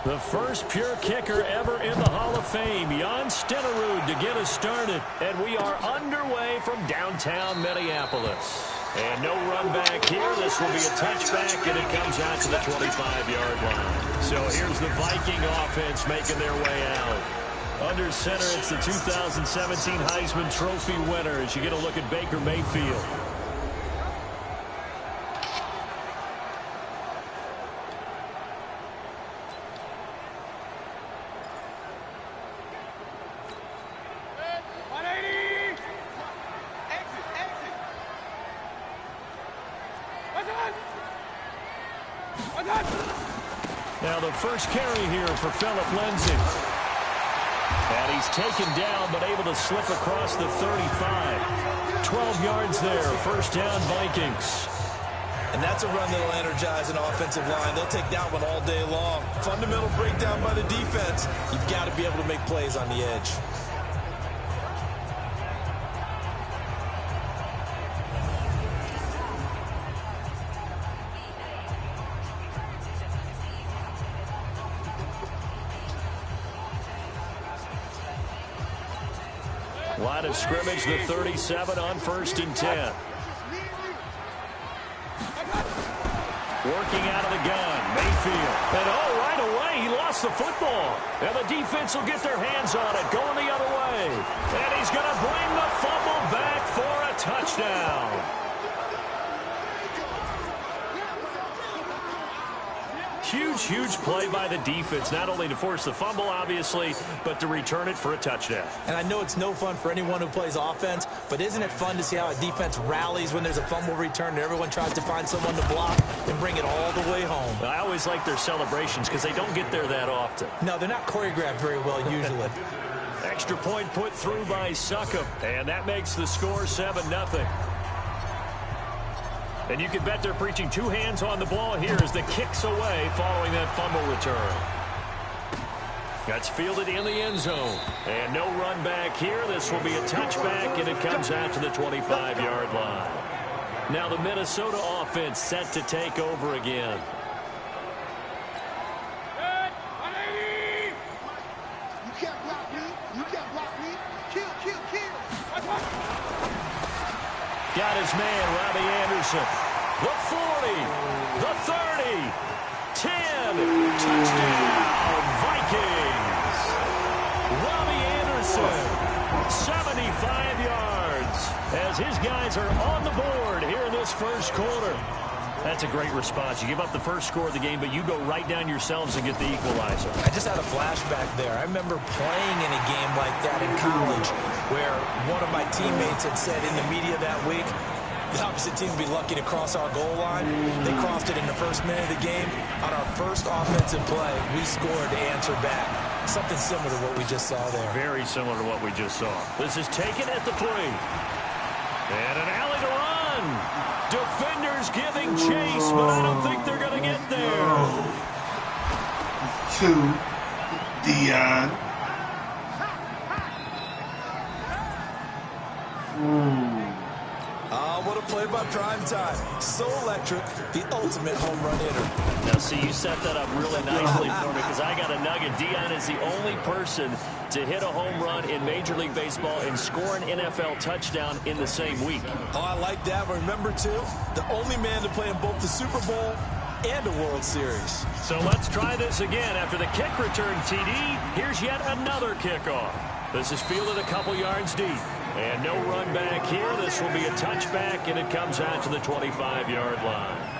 The first pure kicker ever in the Hall of Fame, Jan Stenerud, to get us started. And we are underway from downtown Minneapolis. And no run back here. This will be a touchback, and it comes out to the 25-yard line. So here's the Viking offense making their way out. Under center, it's the 2017 Heisman Trophy winner as you get a look at Baker Mayfield. Now the first carry here for Phillip Lindsay. And he's taken down but able to slip across the 35. 12 yards there, first down Vikings. And that's a run that'll energize an offensive line. They'll take that one all day long. Fundamental breakdown by the defense. You've got to be able to make plays on the edge. Line of scrimmage, the 37 on 1st and 10. Working out of the gun, Mayfield. And right away, he lost the football. And the defense will get their hands on it, going the other way. And he's going to bring the fumble back for a touchdown. Huge play by the defense, not only to force the fumble, obviously, but to return it for a touchdown. And I know it's no fun for anyone who plays offense, but isn't it fun to see how a defense rallies when there's a fumble return and everyone tries to find someone to block and bring it all the way home? I always like their celebrations because they don't get there that often. No, they're not choreographed very well usually. Extra point put through by Succop, and that makes the score 7-0. And you can bet they're preaching two hands on the ball here as the kick's away following that fumble return. That's fielded in the end zone. And no run back here. This will be a touchback, and it comes out to the 25-yard line. Now the Minnesota offense set to take over again. You can't block me. You can't block me. Kill. Got his man, Robbie Anderson. The 40, the 30, 10, touchdown, Vikings. Robbie Anderson, 75 yards, as his guys are on the board here in this first quarter. That's a great response. You give up the first score of the game, but you go right down yourselves and get the equalizer. I just had a flashback there. I remember playing in a game like that in college where one of my teammates had said in the media that week, the opposite team would be lucky to cross our goal line. They crossed it in the first minute of the game. On our first offensive play, we scored to answer back. Something similar to what we just saw there. Very similar to what we just saw. This is taken at the 3. And an alley to run. Defenders giving chase, but I don't think they're going to get there. To Dion. What a play by Primetime. So electric, the ultimate home run hitter. Now, see, you set that up really nicely for me because I got a nugget. Dion is the only person to hit a home run in Major League Baseball and score an NFL touchdown in the same week. Oh, I like that. But remember, too, the only man to play in both the Super Bowl and a World Series. So let's try this again. After the kick return, TD, here's yet another kickoff. This is fielded a couple yards deep. And no run back here. This will be a touchback, and it comes out to the 25-yard line.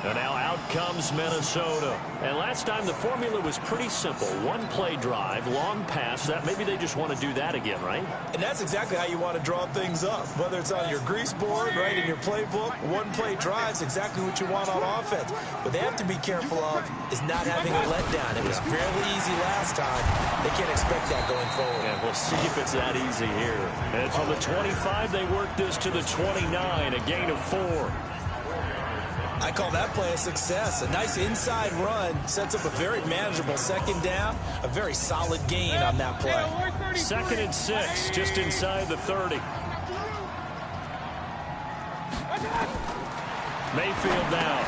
And now out comes Minnesota. And last time the formula was pretty simple. One play drive, long pass. That maybe they just want to do that again, right? And that's exactly how you want to draw things up. Whether it's on your grease board, right, in your playbook, one play drive is exactly what you want on offense. What they have to be careful of is not having a letdown. It was fairly easy last time. They can't expect that going forward. And we'll see if it's that easy here. And from the 25, they work this to the 29, a gain of 4. I call that play a success. A nice inside run sets up a very manageable second down. A very solid gain on that play. 2nd and 6, just inside the 30. Mayfield now.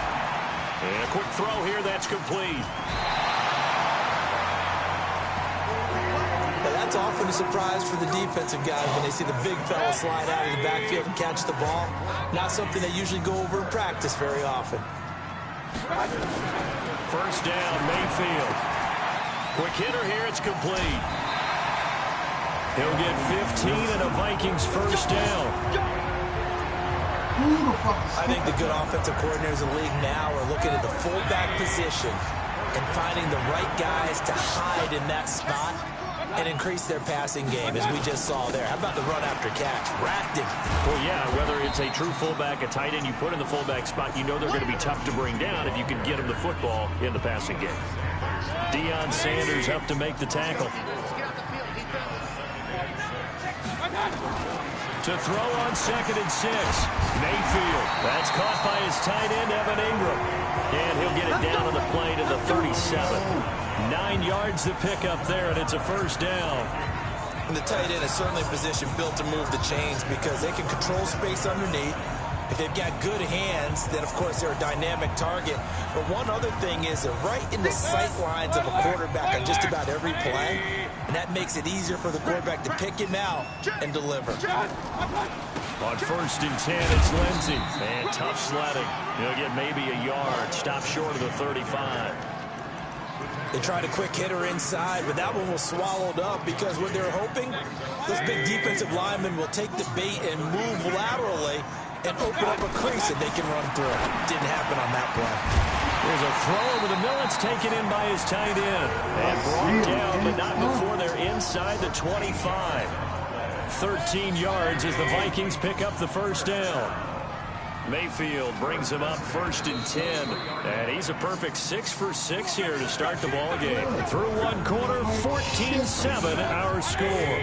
And a quick throw here, that's complete. it's often a surprise for the defensive guys when they see the big fella slide out of the backfield and catch the ball. Not something they usually go over in practice very often. First down, Mayfield. Quick hitter here, it's complete. He'll get 15 and a Vikings first down. I think the good offensive coordinators in the league now are looking at the fullback position and finding the right guys to hide in that spot and increase their passing game, as we just saw there. How about the run after catch? Racked him. Well, yeah, whether it's a true fullback, a tight end you put in the fullback spot, you know they're going to be tough to bring down if you can get them the football in the passing game. Deion Sanders up to make the tackle. To throw on 2nd and 6. Mayfield. That's caught by his tight end, Evan Ingram. And he'll get it down on the play to the 37. 9 yards to pick up there, and it's a first down. And the tight end is certainly a position built to move the chains because they can control space underneath. If they've got good hands, then, of course, they're a dynamic target. But one other thing is they're right in the sight lines of a quarterback on just about every play, and that makes it easier for the quarterback to pick him out and deliver. On 1st and 10, it's Lindsey. And tough sledding. He'll get maybe a yard. Stop short of the 35. They tried a quick hitter inside, but that one was swallowed up because what they're hoping, those big defensive linemen will take the bait and move laterally and open up a crease that they can run through. Didn't happen on that play. There's a throw over the middle. It's taken in by his tight end. And brought down, but not before they're inside the 25. 13 yards as the Vikings pick up the first down. Mayfield brings him up 1st and 10. And he's a perfect 6 for 6 here to start the ball game. Through one quarter, 14-7 our score.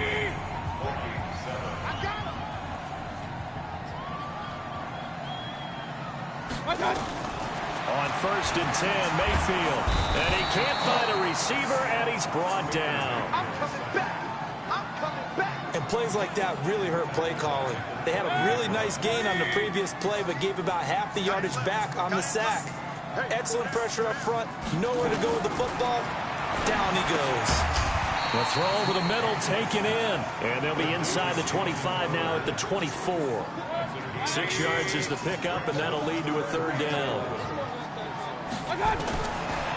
On 1st and 10, Mayfield. And he can't find a receiver, and he's brought down. I'm coming back. I'm coming back. And plays like that really hurt play calling. They had a really nice gain on the previous play, but gave about half the yardage back on the sack. Excellent pressure up front. Nowhere to go with the football. Down he goes. The throw over the middle taken in. And they'll be inside the 25 now at the 24. 6 yards is the pickup, and that'll lead to a third down.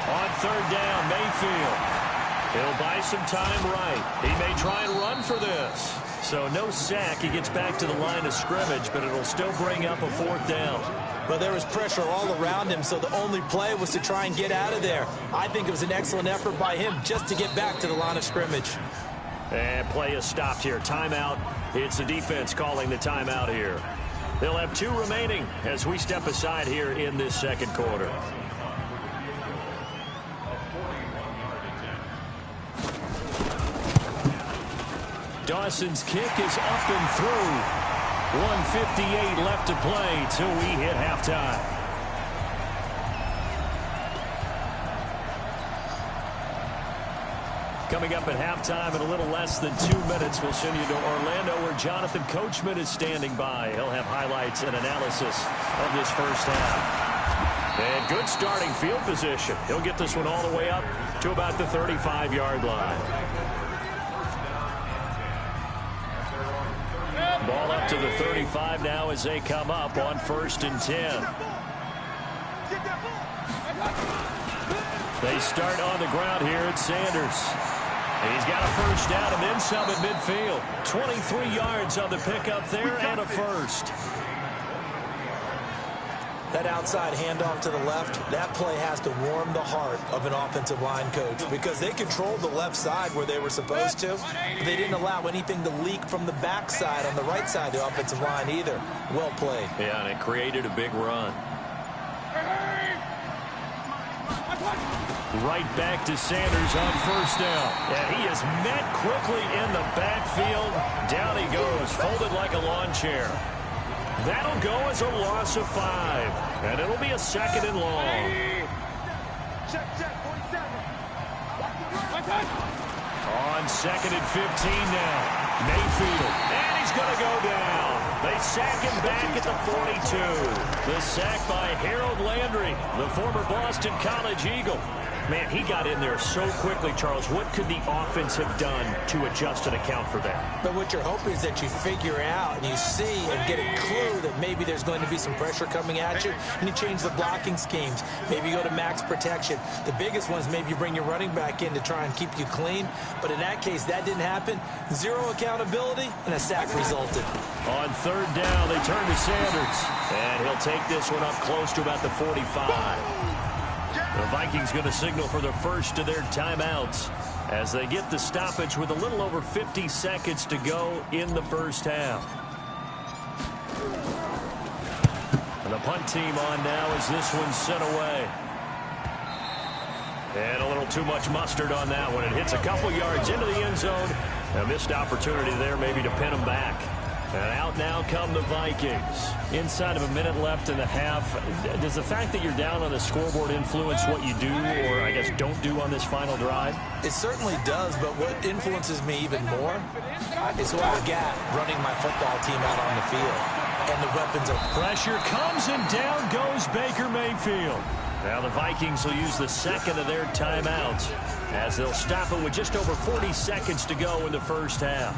On third down, Mayfield. He'll buy some time right. He may try and run for this. So no sack. He gets back to the line of scrimmage, but it'll still bring up a fourth down. But there was pressure all around him, so the only play was to try and get out of there. I think it was an excellent effort by him just to get back to the line of scrimmage. And play is stopped here. Timeout. It's the defense calling the timeout here. They'll have 2 remaining as we step aside here in this second quarter. Dawson's kick is up and through. 1:58 left to play till we hit halftime. Coming up at halftime in a little less than 2 minutes, we'll send you to Orlando where Jonathan Coachman is standing by. He'll have highlights and analysis of this first half. And good starting field position. He'll get this one all the way up to about the 35-yard line. Ball up to the 35 now as they come up on 1st and 10. They start on the ground here at Sanders. And he's got a first down and then some at midfield. 23 yards on the pickup there and a first. That outside handoff to the left, that play has to warm the heart of an offensive line coach because they controlled the left side where they were supposed to, but they didn't allow anything to leak from the backside on the right side of the offensive line either. Well played. Yeah, and it created a big run. Right back to Sanders on first down. And he is met quickly in the backfield. Down he goes, folded like a lawn chair. That'll go as a loss of 5. And it'll be a 2nd and long. On 2nd and 15 now. Mayfield, and he's going to go down. They sack him back at the 42. The sack by Harold Landry, the former Boston College Eagle. Man, he got in there so quickly, Charles. What could the offense have done to adjust and account for that? But what you're hoping is that you figure out and you see and get a clue that maybe there's going to be some pressure coming at you, and you change the blocking schemes. Maybe you go to max protection. The biggest one is maybe you bring your running back in to try and keep you clean. But in that case, that didn't happen. Zero accountability, and a sack resulted. On third down, they turn to Sanders. And he'll take this one up close to about the 45. The Vikings going to signal for the first of their timeouts as they get the stoppage with a little over 50 seconds to go in the first half. And the punt team on now as this one's sent away. And a little too much mustard on that one. It hits a couple yards into the end zone. A missed opportunity there maybe to pin them back. And out now come the Vikings. Inside of a minute left in the half, does the fact that you're down on the scoreboard influence what you do or, I guess, don't do on this final drive? It certainly does, but what influences me even more is who I've got running my football team out on the field. And the weapons are... Pressure comes and down goes Baker Mayfield. Now the Vikings will use the second of their timeouts as they'll stop it with just over 40 seconds to go in the first half.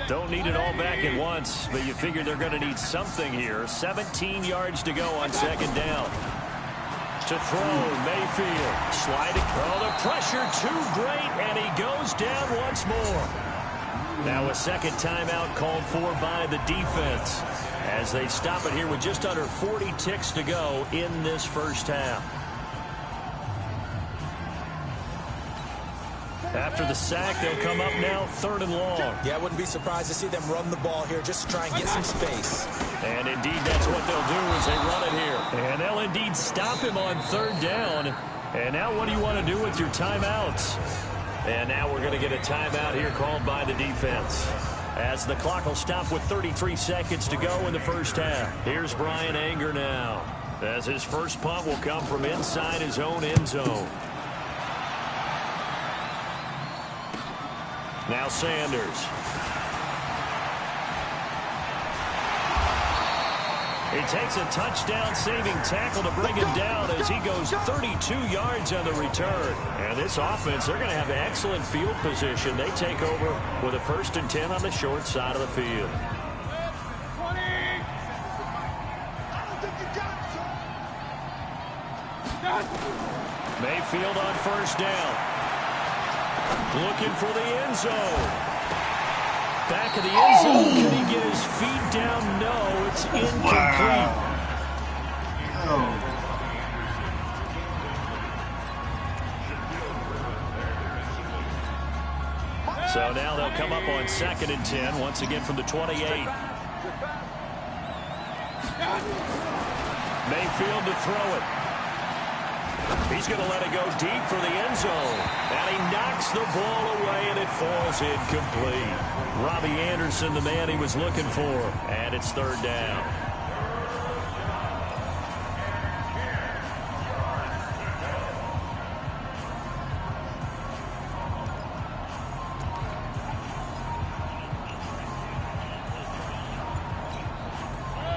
Don't need it all back at once, but you figure they're going to need something here. 17 yards to go on second down. To throw, Mayfield. Sliding. Oh, the pressure too great, and he goes down once more. Now a second timeout called for by the defense as they stop it here with just under 40 ticks to go in this first half. After the sack, they'll come up now third and long. Yeah, I wouldn't be surprised to see them run the ball here just to try and get some space. And indeed, that's what they'll do as they run it here. And they'll indeed stop him on third down. And now what do you want to do with your timeouts? And now we're going to get a timeout here called by the defense, as the clock will stop with 33 seconds to go in the first half. Here's Brian Anger now, as his first punt will come from inside his own end zone. Now Sanders. He takes a touchdown-saving tackle to bring him down as he goes 32 yards on the return. And this offense, they're going to have excellent field position. They take over with a 1st and 10 on the short side of the field. Mayfield on first down. Looking for the end zone. Back of the end zone. Can he get his feet down? No, it's incomplete. So now they'll come up on 2nd and 10, once again from the 28. Mayfield to throw it. He's going to let it go deep for the end zone. And he knocks the ball away, and it falls incomplete. Robbie Anderson, the man he was looking for. And it's third down.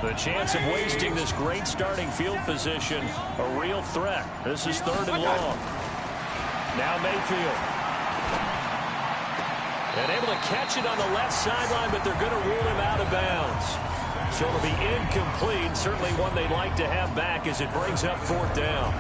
The chance of wasting this great starting field position, a real threat. This is 3rd and long. Now Mayfield. And able to catch it on the left sideline, but they're going to rule him out of bounds. So it'll be incomplete. Certainly one they'd like to have back as it brings up 4th down.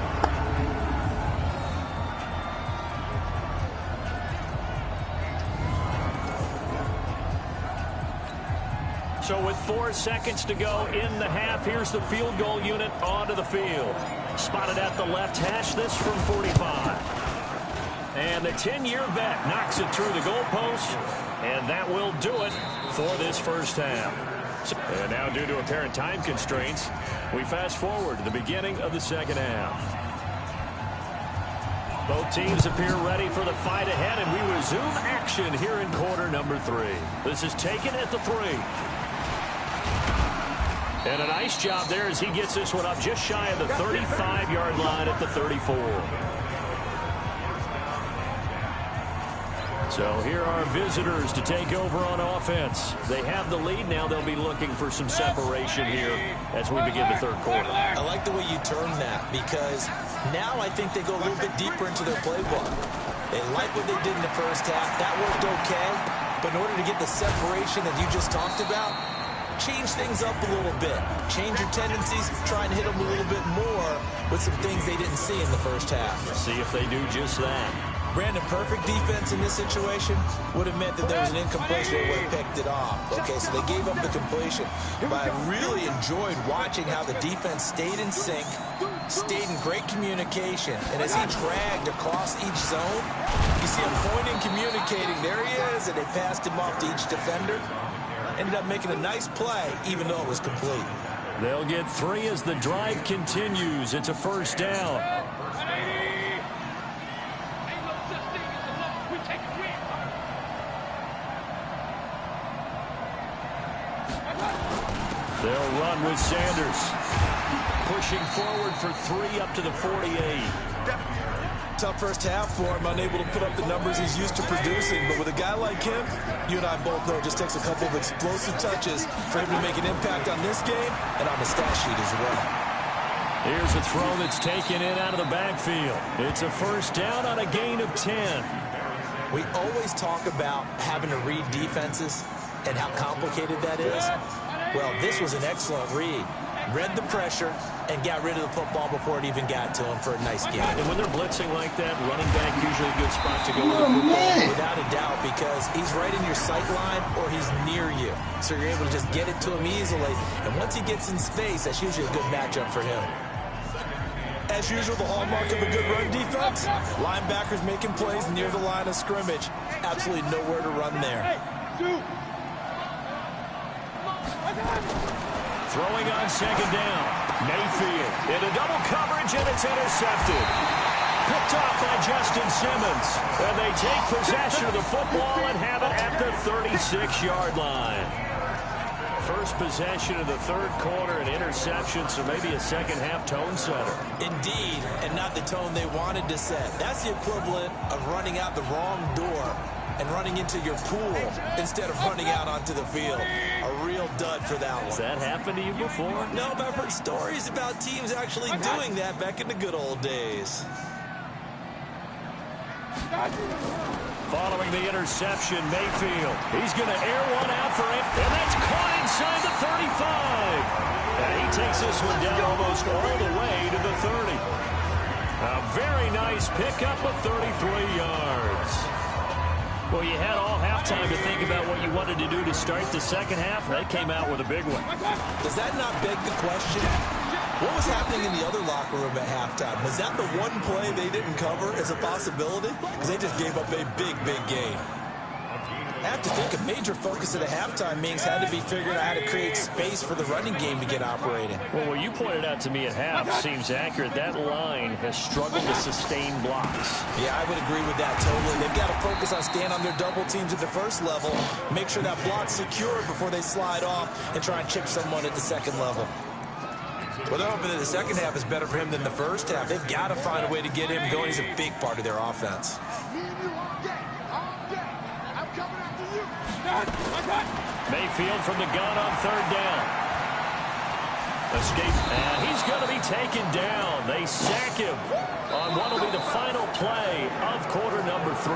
So with 4 seconds to go in the half, here's the field goal unit onto the field. Spotted at the left hash, this from 45. And the 10-year vet knocks it through the goalpost, and that will do it for this first half. And now, due to apparent time constraints, we fast forward to the beginning of the second half. Both teams appear ready for the fight ahead, and we resume action here in quarter number 3. This is taken at the 3. And a nice job there as he gets this one up just shy of the 35-yard line at the 34. So here are visitors to take over on offense. They have the lead now. They'll be looking for some separation here as we begin the third quarter. I like the way you term that, because now I think they go a little bit deeper into their playbook. They like what they did in the first half. That worked okay. But in order to get the separation that you just talked about, change things up a little bit. Change your tendencies, try and hit them a little bit more with some things they didn't see in the first half. See if they do just that. Brandon, perfect defense in this situation would have meant that there was an incompletion. They would have picked it off. Okay, so they gave up the completion. But I really enjoyed watching how the defense stayed in sync, stayed in great communication. And as he dragged across each zone, you see him pointing, communicating. There he is, and they passed him off to each defender. Ended up making a nice play, even though it was complete. They'll get 3 as the drive continues. It's a first down. They'll run with Sanders. Pushing forward for 3 up to the 48. Tough first half for him, unable to put up the numbers he's used to producing. But with a guy like him, you and I both know it just takes a couple of explosive touches for him to make an impact on this game and on the stat sheet as well. Here's a throw that's taken in out of the backfield. It's a first down on a gain of 10. We always talk about having to read defenses and how complicated that is. Well, this was an excellent read. Read the pressure and got rid of the football before it even got to him for a nice game. And when they're blitzing like that, running back usually a good spot to go with the football. Without a doubt, because he's right in your sight line or he's near you. So you're able to just get it to him easily. And once he gets in space, that's usually a good matchup for him. As usual, the hallmark of a good run defense, linebackers making plays near the line of scrimmage. Absolutely nowhere to run there. Throwing on second down. Mayfield into double coverage, and it's intercepted. Picked off by Justin Simmons. And they take possession of the football and have it at the 36-yard line. First possession of the third quarter, an interception, so maybe a second-half tone setter. Indeed, and not the tone they wanted to set. That's the equivalent of running out the wrong door and running into your pool instead of running out onto the field. A real dud for that one. Has that happened to you before? No, but I've heard stories about teams actually doing that back in the good old days. Following the interception, Mayfield. He's going to air one out for it, and that's caught inside the 35. And he takes this one down almost all the way to the 30. A very nice pickup of 33 yards. Well, you had all halftime to think about what you wanted to do to start the second half. They came out with a big one. Does that not beg the question? What was happening in the other locker room at halftime? Was that the one play they didn't cover as a possibility? Because they just gave up a big, big gain. I have to think a major focus of the halftime meetings had to be figuring out how to create space for the running game to get operating. Well, what you pointed out to me at half seems accurate. That line has struggled to sustain blocks. Yeah, I would agree with that totally. They've got to focus on staying on their double teams at the first level, make sure that block's secured before they slide off and try and chip someone at the second level. Well, they're hoping that the second half is better for him than the first half. They've got to find a way to get him going. He's a big part of their offense. Mayfield from the gun on third down. Escape, and he's going to be taken down. They sack him on what will be the final play of quarter number 3.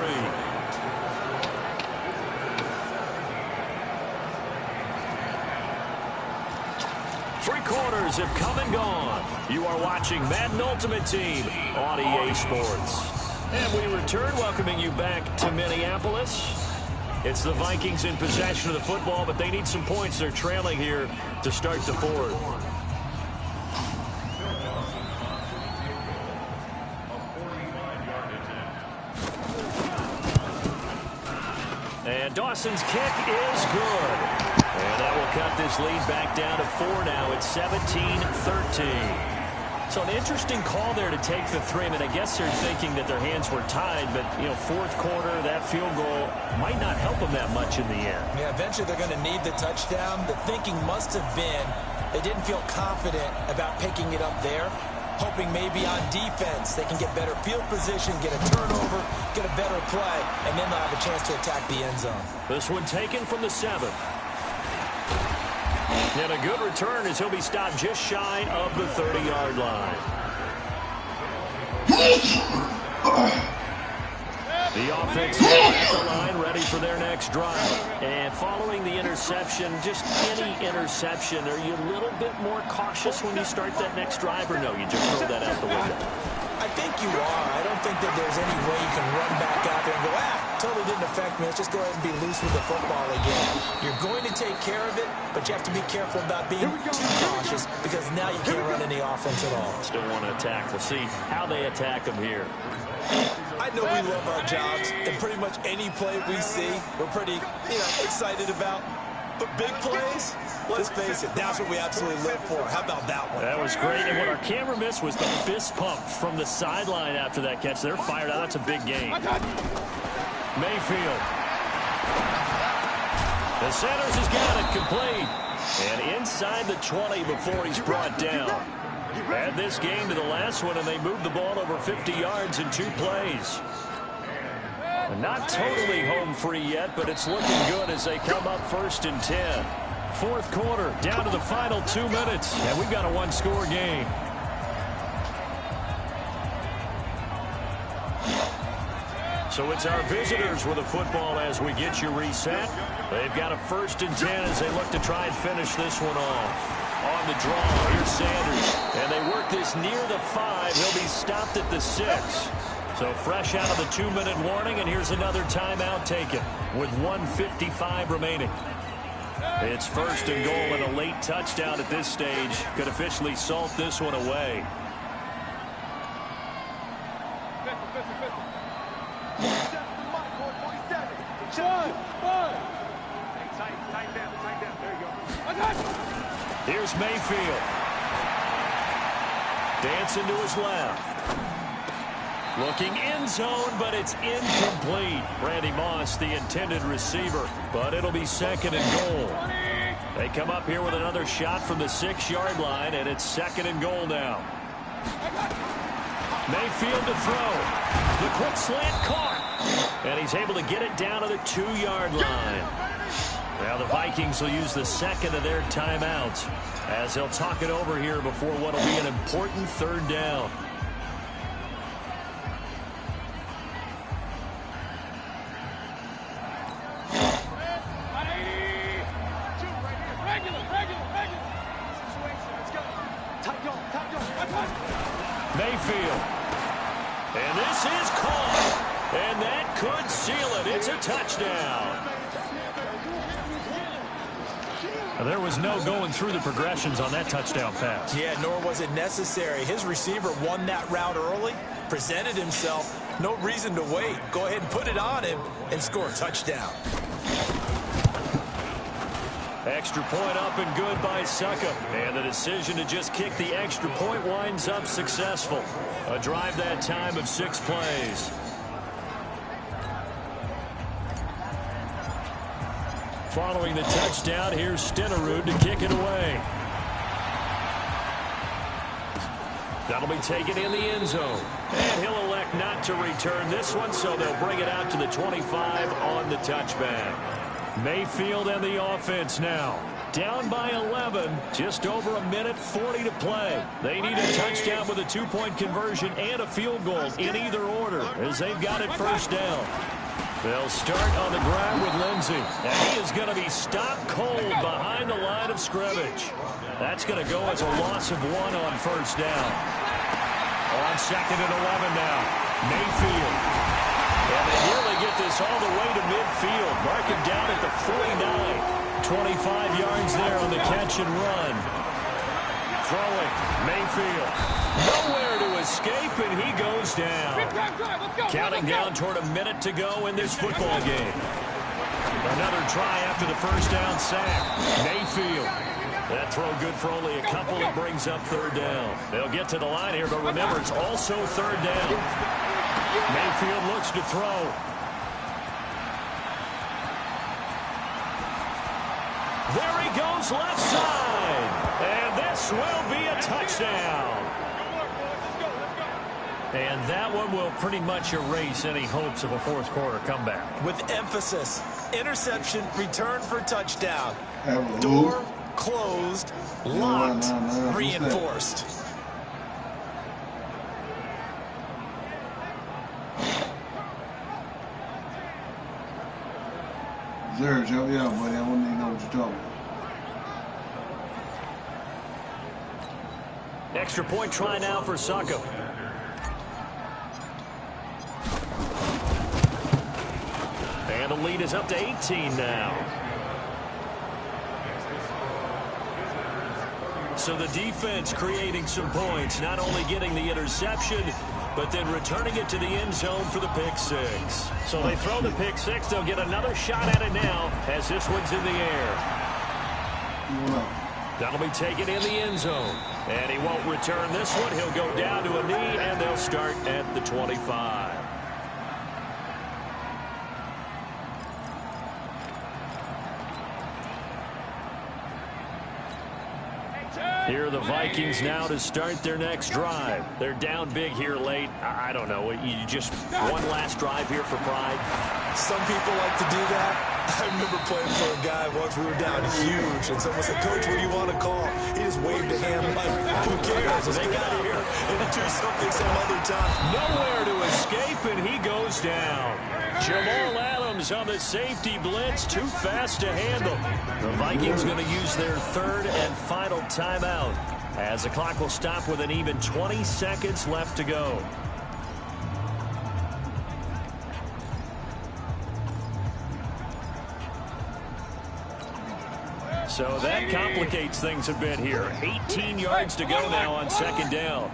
Three quarters have come and gone. You are watching Madden Ultimate Team on EA Sports. And we return, welcoming you back to Minneapolis. It's the Vikings in possession of the football, but they need some points. They're trailing here to start the fourth. And Dawson's kick is good. And that will cut this lead back down to 4 now. It's 17-13. So an interesting call there to take the 3. I mean, I guess they're thinking that their hands were tied, but, you know, fourth quarter, that field goal might not help them that much in the end. Yeah, eventually they're going to need the touchdown. The thinking must have been they didn't feel confident about picking it up there. hoping maybe on defense they can get better field position, get a turnover, get a better play, and then they'll have a chance to attack the end zone. This one taken from the 7. And a good return as he'll be stopped just shy of the 30-yard line. The offense at the line, ready for their next drive. And following the interception, just any interception, are you a little bit more cautious when you start that next drive, or no, you just throw that out the window? I think you are. I don't think that there's any way you can run back out there and go, totally didn't affect me. Let's just go ahead and be loose with the football again. You're going to take care of it, but you have to be careful about being too cautious because now you can't run any offense at all. Still want to attack. We'll see how they attack them here. I know we love our jobs, and pretty much any play we see, we're pretty, excited about. But big plays, let's face it, that's what we absolutely live for. How about that one? That was great, and what our camera missed was the fist pump from the sideline after that catch. They're fired out. That's a big game. Mayfield. The Sanders has got it complete. And inside the 20 before he's brought down. Add this game to the last one, and they moved the ball over 50 yards in 2 plays. Not totally home free yet, but it's looking good as they come up 1st and 10. Fourth quarter, down to the final 2 minutes, and we've got a one-score game. So it's our visitors with the football as we get you reset. They've got a 1st and 10 as they look to try and finish this one off. On the draw, here's Sanders. And they work this near the 5. He'll be stopped at the 6. So fresh out of the 2-minute warning, and here's another timeout taken with 1:55 remaining. It's 1st and goal, and a late touchdown at this stage could officially salt this one away. Here's Mayfield. Dancing to his left. Looking end zone, but it's incomplete. Randy Moss, the intended receiver, but it'll be 2nd and goal. They come up here with another shot from the 6-yard line, and it's 2nd and goal now. Mayfield to throw. The quick slant caught. And he's able to get it down to the 2-yard line. Now the Vikings will use the 2nd of their timeouts as they'll talk it over here before what will be an important 3rd down. Mayfield. And this is caught. And that could seal it. It's a touchdown. There was no going through the progressions on that touchdown pass. Yeah, nor was it necessary. His receiver won that route early, presented himself. No reason to wait. Go ahead and put it on him and score a touchdown. Extra point up and good by Succa. And the decision to just kick the extra point winds up successful. A drive that time of 6 plays. Following the touchdown, here's Stenerud to kick it away. That'll be taken in the end zone. And he'll elect not to return this one, so they'll bring it out to the 25 on the touchback. Mayfield and the offense now. Down by 11, just over 1:40 to play. They need a touchdown with a 2-point conversion and a field goal in either order as they've got it 1st down. They'll start on the ground with Lindsey. And he is going to be stopped cold behind the line of scrimmage. That's going to go as a loss of 1 on 1st down. On 2nd and 11 now. Mayfield. And they nearly get this all the way to midfield. Mark him down at the 49. 25 yards there on the catch and run. Throwing. Mayfield. Nowhere to escape, and he goes down. Counting down toward 1 minute to go in this football game. Another try after the 1st down sack. Mayfield. That throw good for only a couple. It brings up 3rd down. They'll get to the line here, but remember, it's also 3rd down. Mayfield looks to throw. There he goes left side. And this will be a touchdown. And that one will pretty much erase any hopes of a fourth quarter comeback. With emphasis, interception, return for touchdown. Have Door closed, locked, no, reinforced. Serge, help me out, buddy. I want to know what you're talking about. Extra point try now for Sacco. And the lead is up to 18 now. So the defense creating some points, not only getting the interception, but then returning it to the end zone for the pick six. So they throw the pick six. They'll get another shot at it now as this one's in the air. That'll be taken in the end zone. And he won't return this one. He'll go down to a knee, and they'll start at the 25. Here are the Vikings now to start their next drive. They're down big here late. I don't know. You just one last drive here for pride. Some people like to do that. I remember playing for a guy once. We were down huge, and someone said, "Coach, what do you want to call?" He just waved a hand like, "Who cares? Let's get out of here and do something some other time." Nowhere to escape, and he goes down. Jamal Adams on the safety blitz, too fast to handle. The Vikings going to use their third and final timeout as the clock will stop with an even 20 seconds left to go. So that complicates things a bit here. 18 yards to go now on second down.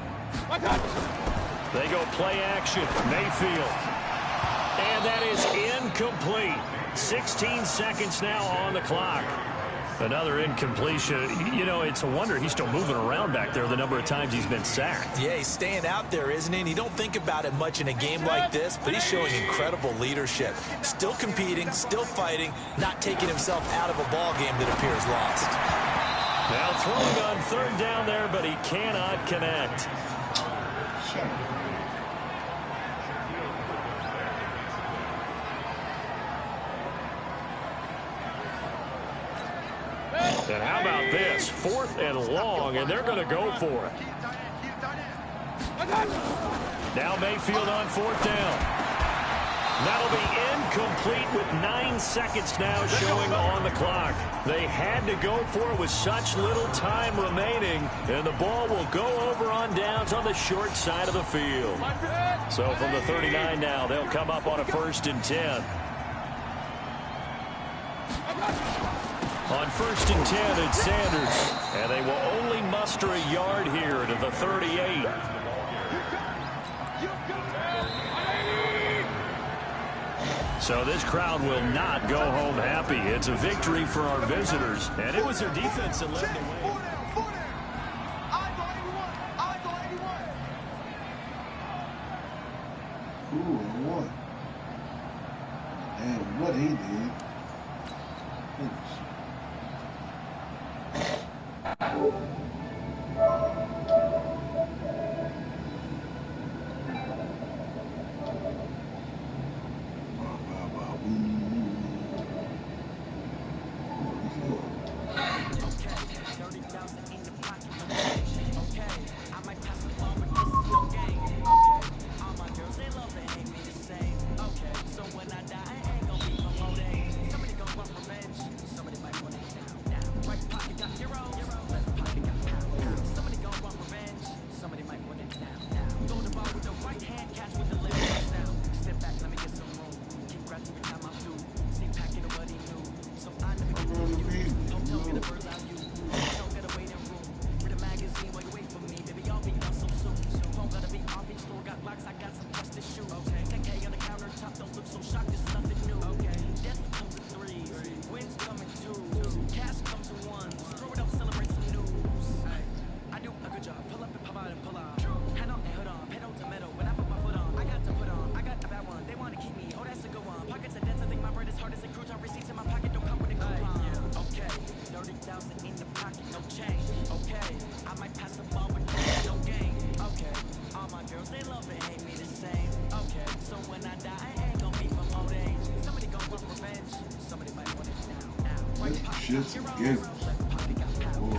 They go play action. Mayfield. And that is incomplete. 16 seconds now on the clock. Another incompletion. You know, it's a wonder he's still moving around back there the number of times he's been sacked. Yeah, he's staying out there, isn't he? And you don't think about it much in a game like this, but he's showing incredible leadership. Still competing, still fighting, not taking himself out of a ball game that appears lost. Now throwing on third down there, but he cannot connect. And how about this? 4th and long, and they're going to go for it. Now Mayfield on 4th down. That'll be incomplete with 9 seconds now showing on the clock. They had to go for it with such little time remaining, and the ball will go over on downs on the short side of the field. So from the 39 now, they'll come up on a 1st and 10. On 1st and 10, it's Sanders. And they will only muster a yard here to the 38. So this crowd will not go home happy. It's a victory for our visitors. And it was their defense that led the way. Ooh, what? And what he did. They love it. Shits and giggles. Whoa.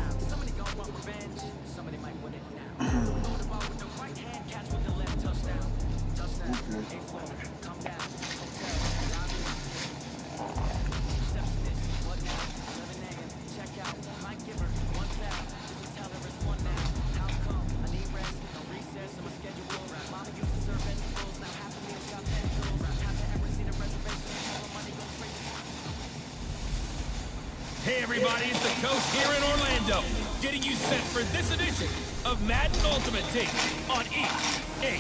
Hey everybody, it's the coach here in Orlando, getting you set for this edition of Madden Ultimate Team on EA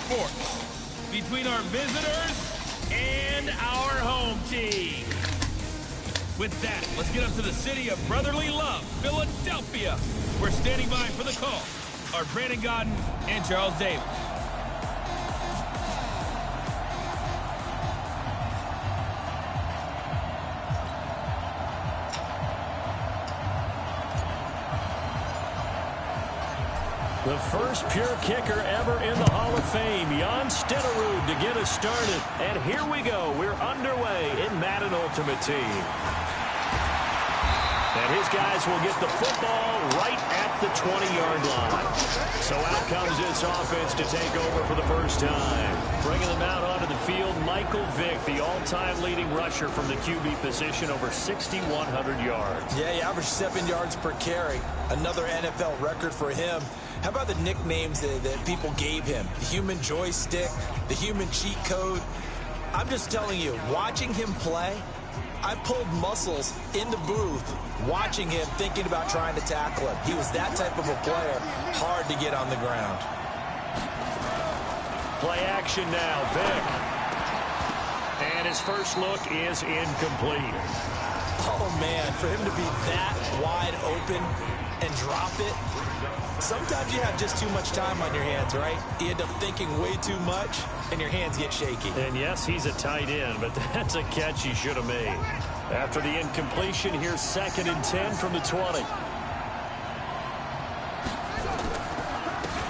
Sports. Between our visitors and our home team. With that, let's get up to the city of brotherly love, Philadelphia. We're standing by for the call. Are Brandon Godden and Charles Davis. The first pure kicker ever in the Hall of Fame, Jan Stenerud, to get us started. And here we go. We're underway in Madden Ultimate Team. And his guys will get the football right at the 20-yard line. So out comes this offense to take over for the first time. Bringing them out onto the field, Michael Vick, the all-time leading rusher from the QB position, over 6,100 yards. Yeah, he averaged 7 yards per carry. Another NFL record for him. How about the nicknames that people gave him? The human joystick, the human cheat code. I'm just telling you, watching him play, I pulled muscles in the booth watching him, thinking about trying to tackle him. He was that type of a player, hard to get on the ground. Play action now, Vick. And his first look is incomplete. Oh, man, for him to be that wide open and drop it. Sometimes you have just too much time on your hands, right? You end up thinking way too much, and your hands get shaky. And yes, he's a tight end, but that's a catch he should have made. After the incompletion, here's 2nd and 10 from the 20.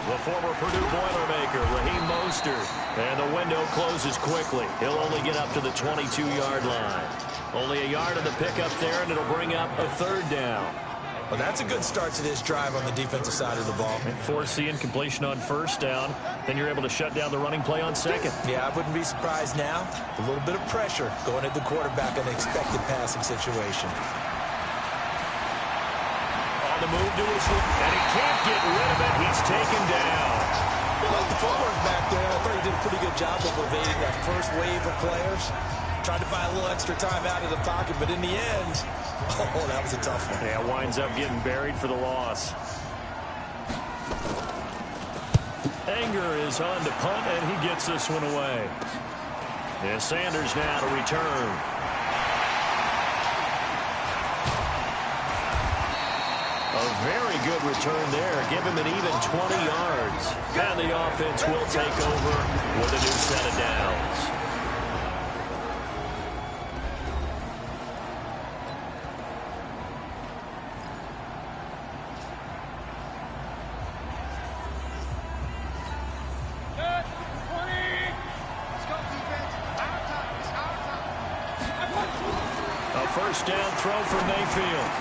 The former Purdue Boilermaker, Raheem Mostert. And the window closes quickly. He'll only get up to the 22-yard line. Only a yard of the pickup there, and it'll bring up a 3rd down. Well, that's a good start to this drive on the defensive side of the ball. And force the incompletion on 1st down. Then you're able to shut down the running play on 2nd. Yeah, I wouldn't be surprised now. A little bit of pressure going at the quarterback in an expected passing situation. On the move to his foot, and he can't get rid of it. He's taken down. Well, like the footwork back there, I thought he did a pretty good job of evading that first wave of players. Tried to buy a little extra time out of the pocket, but in the end, oh, that was a tough one. Yeah, winds up getting buried for the loss. Anger is on to punt, and he gets this one away. And Sanders now to return. A very good return there. Give him an even 20 yards. And the offense will take over with a new set of downs. First down throw from Mayfield.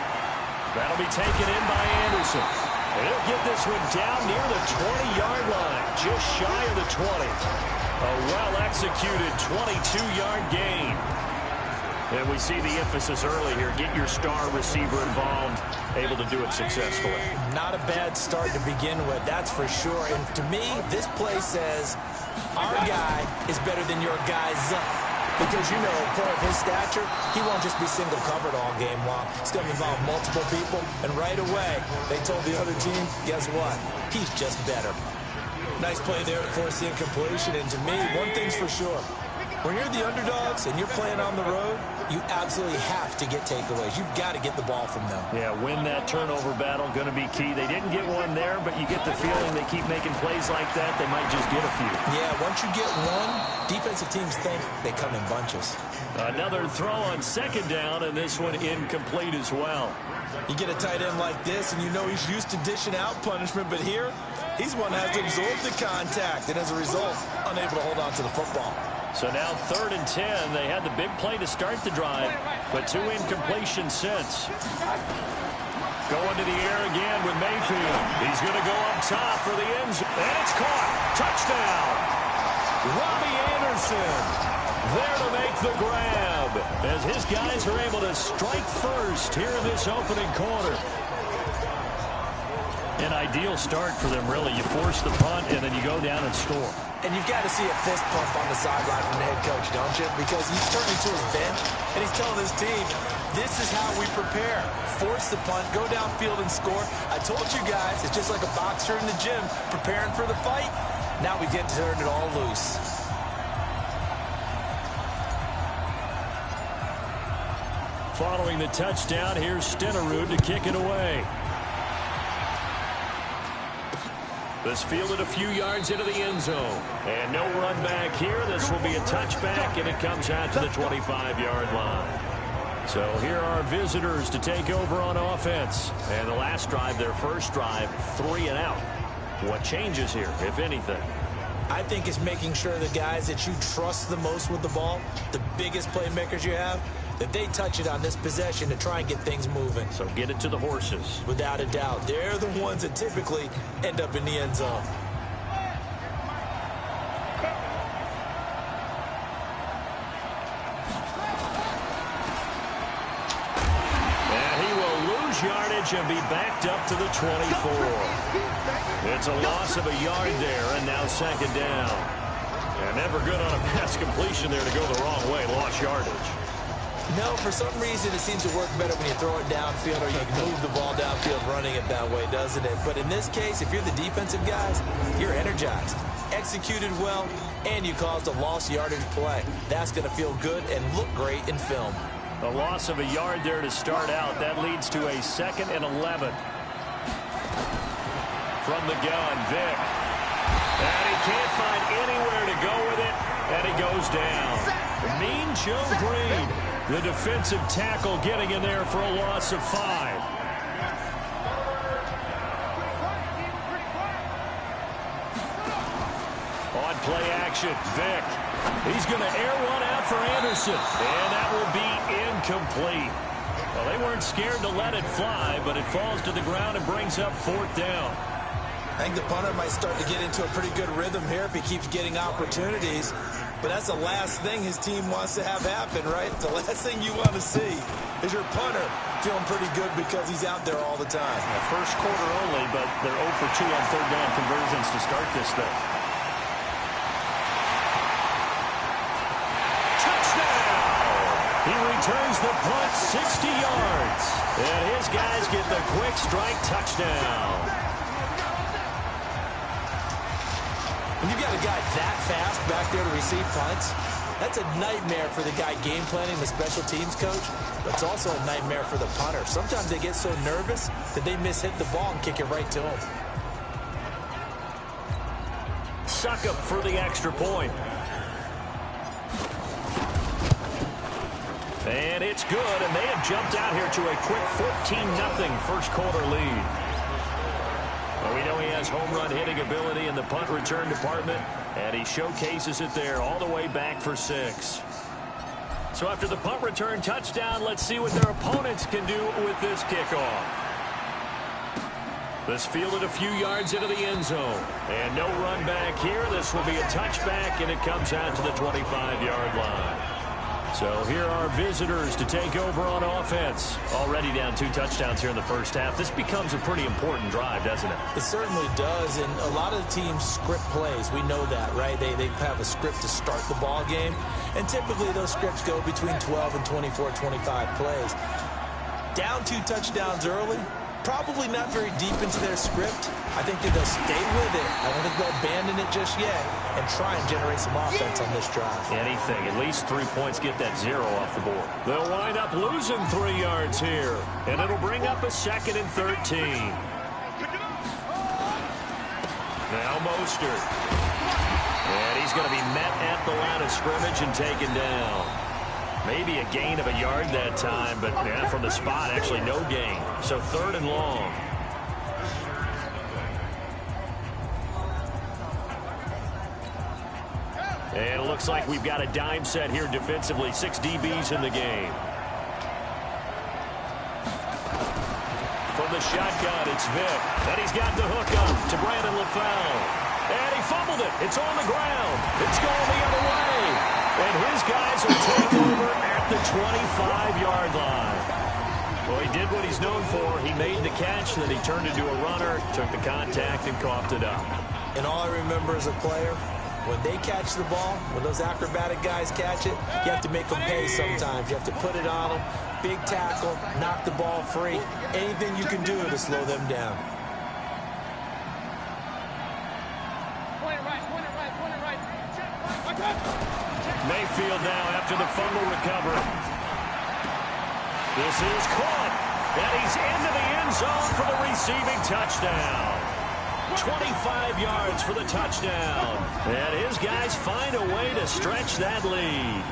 That'll be taken in by Anderson. And he'll get this one down near the 20-yard line, just shy of the 20. A well-executed 22-yard gain. And we see the emphasis early here. Get your star receiver involved, able to do it successfully. Not a bad start to begin with, that's for sure. And to me, this play says our guy is better than your guy's. Because, you know, a player of his stature, he won't just be single covered all game long. He's going to involve multiple people. And right away, they told the other team, guess what? He's just better. Nice play there to force the incompletion. And to me, one thing's for sure. When you're the underdogs and you're playing on the road, you absolutely have to get takeaways. You've got to get the ball from them. Yeah, win that turnover battle, going to be key. They didn't get one there, but you get the feeling they keep making plays like that, they might just get a few. Yeah, once you get one, defensive teams think they come in bunches. Another throw on 2nd down, and this one incomplete as well. You get a tight end like this, and you know he's used to dishing out punishment, but here, he's one that has to absorb the contact, and as a result, unable to hold on to the football. So now 3rd and 10. They had the big play to start the drive, but 2 incompletions since. Going to the air again with Mayfield. He's going to go up top for the end zone. And it's caught. Touchdown. Robbie Anderson there to make the grab as his guys are able to strike first here in this opening quarter. An ideal start for them, really. You force the punt, and then you go down and score. And you've got to see a fist pump on the sideline from the head coach, don't you? Because he's turning to his bench, and he's telling his team, this is how we prepare. Force the punt, go downfield and score. I told you guys, it's just like a boxer in the gym preparing for the fight. Now we get to turn it all loose. Following the touchdown, here's Stenerud to kick it away. This fielded a few yards into the end zone. And no run back here. This will be a touchback, and it comes out to the 25-yard line. So here are visitors to take over on offense. And the last drive, their first drive, 3 and out. What changes here, if anything? I think it's making sure the guys that you trust the most with the ball, the biggest playmakers you have, that they touch it on this possession to try and get things moving. So get it to the horses. Without a doubt. They're the ones that typically end up in the end zone. And he will lose yardage and be backed up to the 24. It's a loss of a yard there, and now 2nd down. And never good on a pass completion there to go the wrong way. Lost yardage. No, for some reason it seems to work better when you throw it downfield or you can move the ball downfield running it that way, doesn't it? But in this case, if you're the defensive guys, you're energized, executed well, and you caused a lost yardage play. That's going to feel good and look great in film. A loss of a yard there to start out. That leads to a 2nd and 11. From the gun, Vick. And he can't find anywhere to go with it, and he goes down. Mean Joe Green, the defensive tackle, getting in there for a loss of 5. On play action, Vick. He's going to air one out for Anderson, and that will be incomplete. Well, they weren't scared to let it fly, but it falls to the ground and brings up 4th down. I think the punter might start to get into a pretty good rhythm here if he keeps getting opportunities. But that's the last thing his team wants to have happen, right? The last thing you want to see is your punter feeling pretty good because he's out there all the time. First quarter only, but they're 0 for 2 on 3rd down conversions to start this thing. Touchdown! He returns the punt 60 yards. And his guys get the quick strike touchdown. When you've got a guy that fast back there to receive punts, that's a nightmare for the guy game planning, the special teams coach, but it's also a nightmare for the punter. Sometimes they get so nervous that they mishit the ball and kick it right to him. Suck up for the extra point. And it's good, and they have jumped out here to a quick 14-0 first quarter lead. Well, we know he has home run hitting ability in the punt return department, and he showcases it there all the way back for 6. So after the punt return touchdown, let's see what their opponents can do with this kickoff. This fielded a few yards into the end zone, and no run back here. This will be a touchback, and it comes out to the 25-yard line. So here are visitors to take over on offense. Already down 2 touchdowns here in the first half. This becomes a pretty important drive, doesn't it? It certainly does, and a lot of the teams script plays. We know that, right? They have a script to start the ball game, and typically those scripts go between 12 and 24, 25 plays. Down 2 touchdowns early, probably not very deep into their script. I think that they'll stay with it. I don't think they'll abandon it just yet and try and generate some offense on this drive. Anything. At least 3 points, get that 0 off the board. They'll wind up losing 3 yards here, and it'll bring up a 2nd and 13. Now Mostert. And he's going to be met at the line of scrimmage and taken down. Maybe a gain of a yard that time, but yeah, from the spot, actually no gain. So 3rd and long. And it looks like we've got a dime set here defensively. 6 DBs in the game. From the shotgun, it's Vick. And he's got the hook up to Brandon LaFell. And he fumbled it. It's on the ground. It's going the other way. And his guys will take over at the 25-yard line. Well, he did what he's known for. He made the catch, then he turned into a runner, took the contact, and coughed it up. And all I remember as a player, when they catch the ball, when those acrobatic guys catch it, you have to make them pay sometimes. You have to put it on them. Big tackle, knock the ball free. Anything you can do to slow them down. Mayfield now after the fumble recovery. This is caught. And he's into the end zone for the receiving touchdown. 25 yards for the touchdown. And his guys find a way to stretch that lead.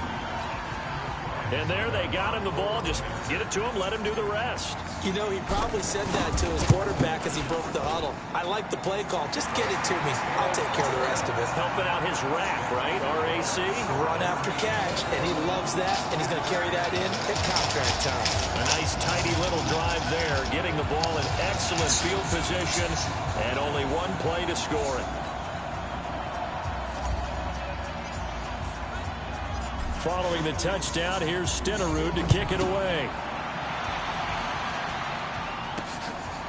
And there they got him the ball. Just get it to him, let him do the rest. You know, he probably said that to his quarterback as he broke the huddle. I like the play call. Just get it to me. I'll take care of the rest of it. Helping out his rack, right? RAC. Run after catch, and he loves that, and he's going to carry that in at contract time. A nice, tidy little drive there, getting the ball in excellent field position, and only one play to score it. Following the touchdown, here's Stenerud to kick it away.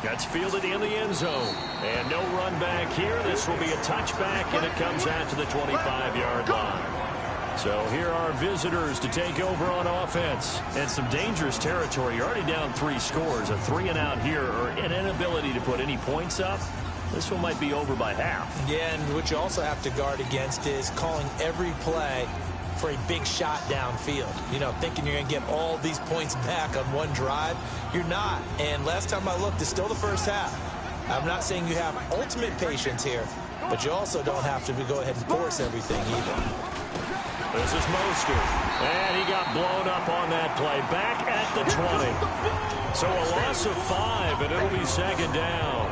That's fielded in the end zone. And no run back here. This will be a touchback, and it comes out to the 25-yard line. So here are visitors to take over on offense. And some dangerous territory. You're already down 3 scores. A 3-and-out here, or an inability to put any points up. This one might be over by half. Yeah, and what you also have to guard against is calling every play for a big shot downfield. You know, thinking you're going to get all these points back on one drive. You're not. And last time I looked, it's still the first half. I'm not saying you have ultimate patience here, but you also don't have to go ahead and force everything either. This is Mostert. And he got blown up on that play. Back at the 20. So a loss of 5, and it'll be second down.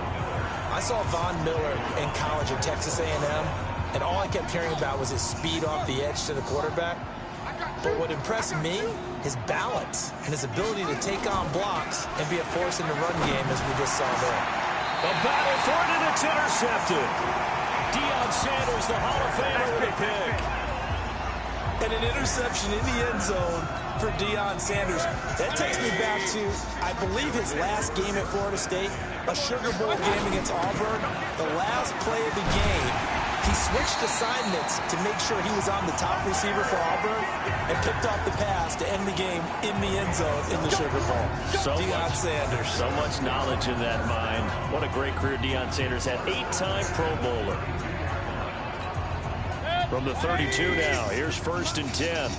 I saw Von Miller in college at Texas A&M. And all I kept hearing about was his speed off the edge to the quarterback. But what impressed me, his balance and his ability to take on blocks and be a force in the run game, as we just saw there. A battle for it, and it's intercepted. Deion Sanders, the Hall of Famer, with a pick. And an interception in the end zone for Deion Sanders. That takes me back to, I believe, his last game at Florida State, a Sugar Bowl game against Auburn. The last play of the game, he switched assignments to make sure he was on the top receiver for Auburn and picked off the pass to end the game in the end zone in the Sugar Bowl. Deion Sanders. So much knowledge in that mind. What a great career Deion Sanders had. 8-time Pro Bowler. From the 32 now, here's 1st and 10.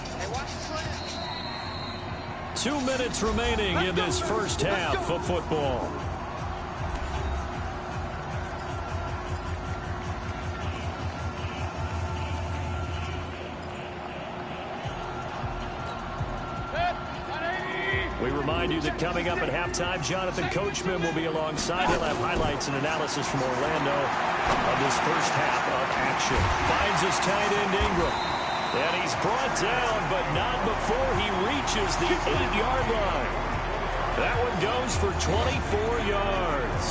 2 minutes remaining in this first half of football. We remind you that coming up at halftime, Jonathan Coachman will be alongside. He'll have highlights and analysis from Orlando of this first half of action. Finds his tight end Ingram. And he's brought down, but not before he reaches the 8-yard line. That one goes for 24 yards.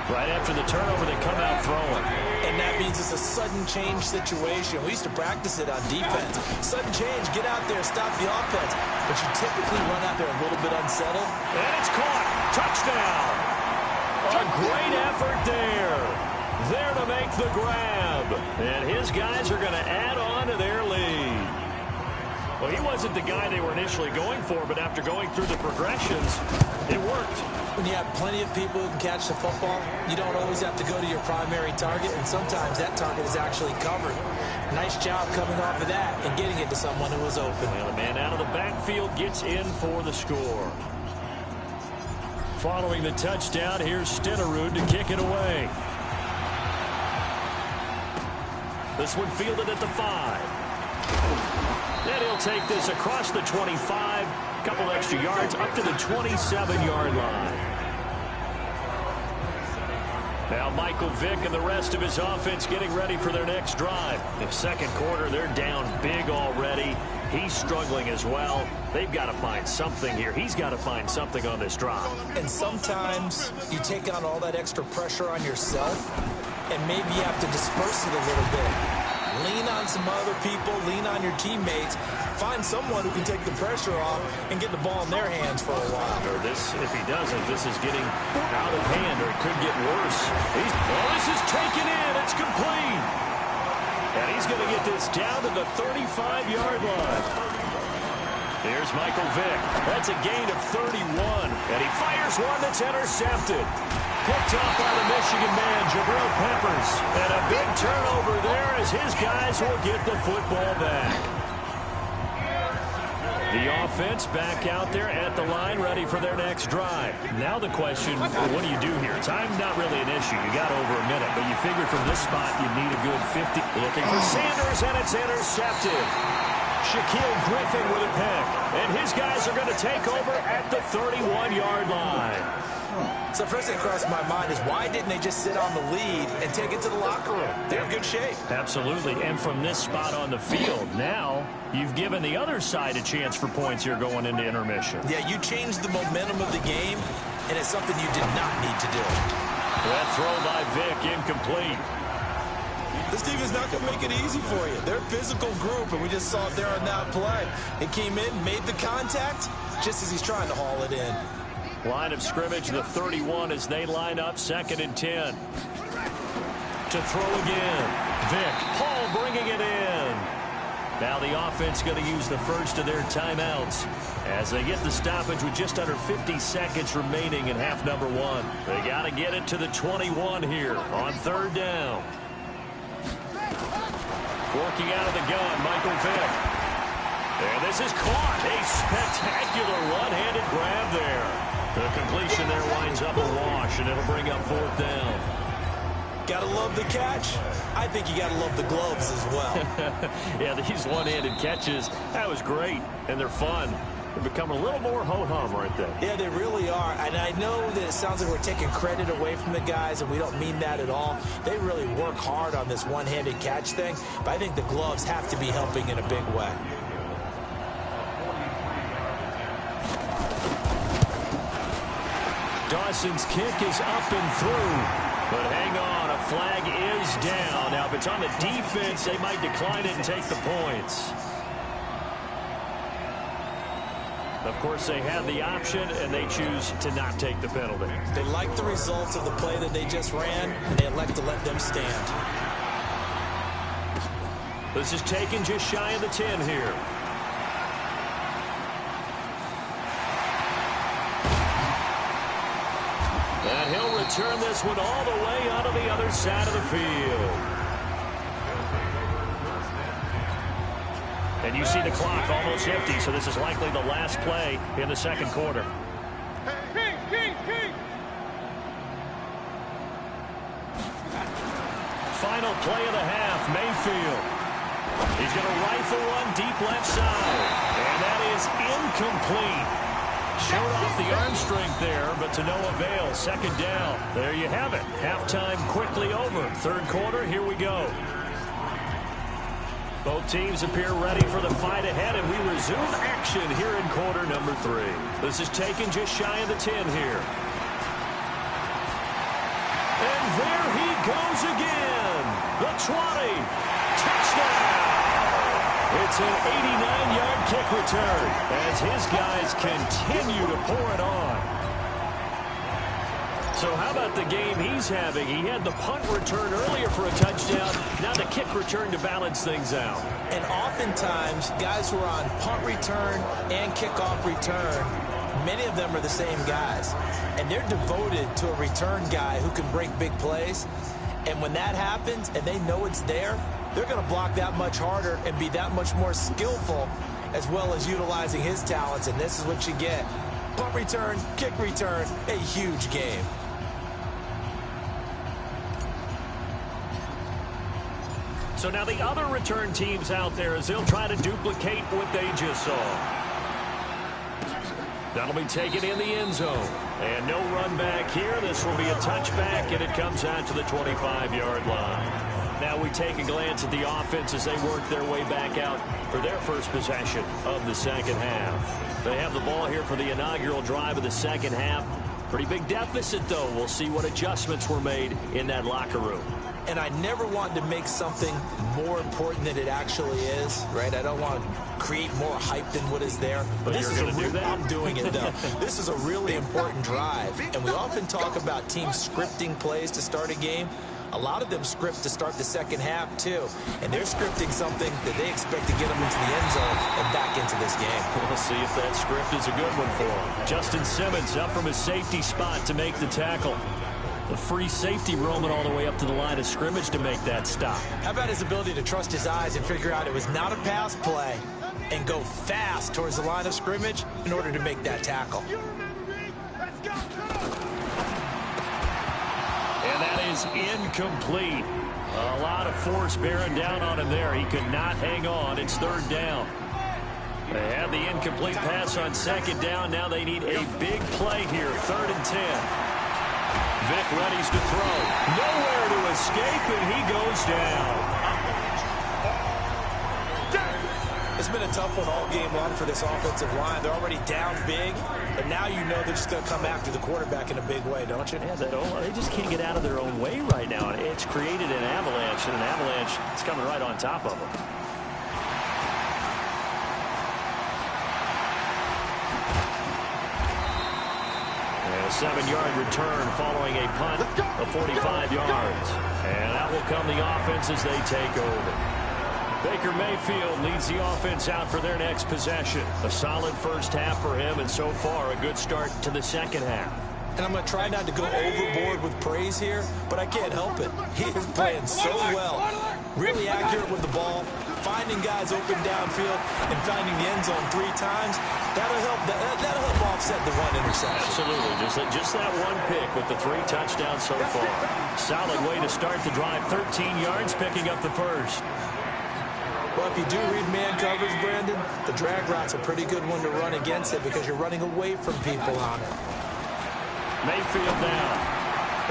Right after the turnover, they come out throwing. And that means it's a sudden change situation. We used to practice it on defense. Sudden change, get out there, stop the offense. But you typically run out there a little bit unsettled. And it's caught. Touchdown. A great effort there. There to make the grab. And his guys are going to add on to their lead. Well, he wasn't the guy they were initially going for, but after going through the progressions, it worked. When you have plenty of people who can catch the football, you don't always have to go to your primary target, and sometimes that target is actually covered. Nice job coming off of that and getting it to someone who was open. Well, the man out of the backfield gets in for the score. Following the touchdown, here's Stenerud to kick it away. This one fielded at the 5. Then he'll take this across the 25, a couple extra yards, up to the 27-yard line. Now Michael Vick and the rest of his offense getting ready for their next drive. In the second quarter, they're down big already. He's struggling as well. They've got to find something here. He's got to find something on this drive. And sometimes you take on all that extra pressure on yourself, and maybe you have to disperse it a little bit. Lean on some other people, lean on your teammates. Find someone who can take the pressure off and get the ball in their hands for a while. Or this, if he doesn't, this is getting out of hand, or it could get worse. This is taken in. It's complete. And he's going to get this down to the 35-yard line. Here's Michael Vick. That's a gain of 31. And he fires one that's intercepted. Picked up by the Michigan man, Jabril Peppers. And a big turnover there as his guys will get the football back. The offense back out there at the line, ready for their next drive. Now the question, what do you do here? Time's not really an issue. You got over a minute, but you figure from this spot you need a good 50. Looking for Sanders, and it's intercepted. Shaquille Griffin with a pick. And his guys are going to take over at the 31-yard line. So first thing that crossed my mind is why didn't they just sit on the lead and take it to the locker room? They're in good shape. Absolutely. And from this spot on the field, now you've given the other side a chance for points here going into intermission. Yeah, you changed the momentum of the game, and it's something you did not need to do. That throw by Vick incomplete. This team is not going to make it easy for you. They're a physical group, and we just saw it there on that play. It came in, made the contact, just as he's trying to haul it in. Line of scrimmage, the 31 as they line up, 2nd and 10. To throw again. Vick, Paul bringing it in. Now the offense going to use the first of their timeouts as they get the stoppage with just under 50 seconds remaining in half number 1. They got to get it to the 21 here on 3rd down. Working out of the gun, Michael Vick. And this is caught. A spectacular one-handed grab there. The completion there winds up a wash, and it'll bring up 4th down. Gotta love the catch. I think you gotta love the gloves as well. Yeah, these one-handed catches, that was great, and they're fun. They've become a little more ho-hum, aren't they? Yeah, they really are. And I know that it sounds like we're taking credit away from the guys, and we don't mean that at all. They really work hard on this one-handed catch thing, but I think the gloves have to be helping in a big way. Dawson's kick is up and through. But hang on, a flag is down. Now, if it's on the defense, they might decline it and take the points. Of course, they have the option, and they choose to not take the penalty. They like the results of the play that they just ran, and they elect to let them stand. This is taken just shy of the 10 here. And he'll return this one all the way onto the other side of the field. And you see the clock almost empty, so this is likely the last play in the second quarter. Final play of the half, Mayfield. He's going to rifle one deep left side. And that is incomplete. Showed off the arm strength there, but to no avail. 2nd down. There you have it. Halftime quickly over. 3rd quarter, here we go. Both teams appear ready for the fight ahead, and we resume action here in quarter number 3. This is taken just shy of the 10 here. And there he goes again. The 20. Touchdown. It's an 89-yard kick return as his guys continue to pour it on. So how about the game he's having? He had the punt return earlier for a touchdown. Now the kick return to balance things out. And oftentimes, guys who are on punt return and kickoff return, many of them are the same guys. And they're devoted to a return guy who can break big plays. And when that happens and they know it's there, they're going to block that much harder and be that much more skillful, as well as utilizing his talents. And this is what you get. Punt return, kick return, a huge game. So now the other return teams out there as they'll try to duplicate what they just saw. That'll be taken in the end zone. And no run back here. This will be a touchback, and it comes out to the 25-yard line. Now we take a glance at the offense as they work their way back out for their first possession of the second half. They have the ball here for the inaugural drive of the second half. Pretty big deficit, though. We'll see what adjustments were made in that locker room. And I never wanted to make something more important than it actually is, right? I don't want to create more hype than what is there. But this is I'm doing it, though. This is a really important drive. And we often talk about teams scripting plays to start a game. A lot of them script to start the second half, too. And they're scripting something that they expect to get them into the end zone and back into this game. We'll see if that script is a good one for him. Justin Simmons up from his safety spot to make the tackle. The free safety roaming all the way up to the line of scrimmage to make that stop. How about his ability to trust his eyes and figure out it was not a pass play and go fast towards the line of scrimmage in order to make that tackle? And that is incomplete. A lot of force bearing down on him there. He could not hang on. It's third down. They have the incomplete pass on second down. Now they need a big play here. 3rd and 10. Vic readies to throw. Nowhere to escape, and he goes down. It's been a tough one all game long for this offensive line. They're already down big, but now you know they're just going to come after the quarterback in a big way, don't you? Yeah, they just can't get out of their own way right now. It's created an avalanche, and an avalanche is coming right on top of them. And a 7-yard return following a punt of 45 yards. And that will come the offense as they take over. Baker Mayfield leads the offense out for their next possession. A solid first half for him, and so far a good start to the second half. And I'm going to try not to go overboard with praise here, but I can't help it. He is playing so well. Really accurate with the ball, finding guys open downfield, and finding the end zone 3 times. That'll help offset the 1 interception. Absolutely. Just that one pick with the 3 touchdowns so far. Solid way to start the drive. 13 yards, picking up the first. Well, if you do read man coverage, Brandon, the drag route's a pretty good one to run against it because you're running away from people on it. Mayfield down.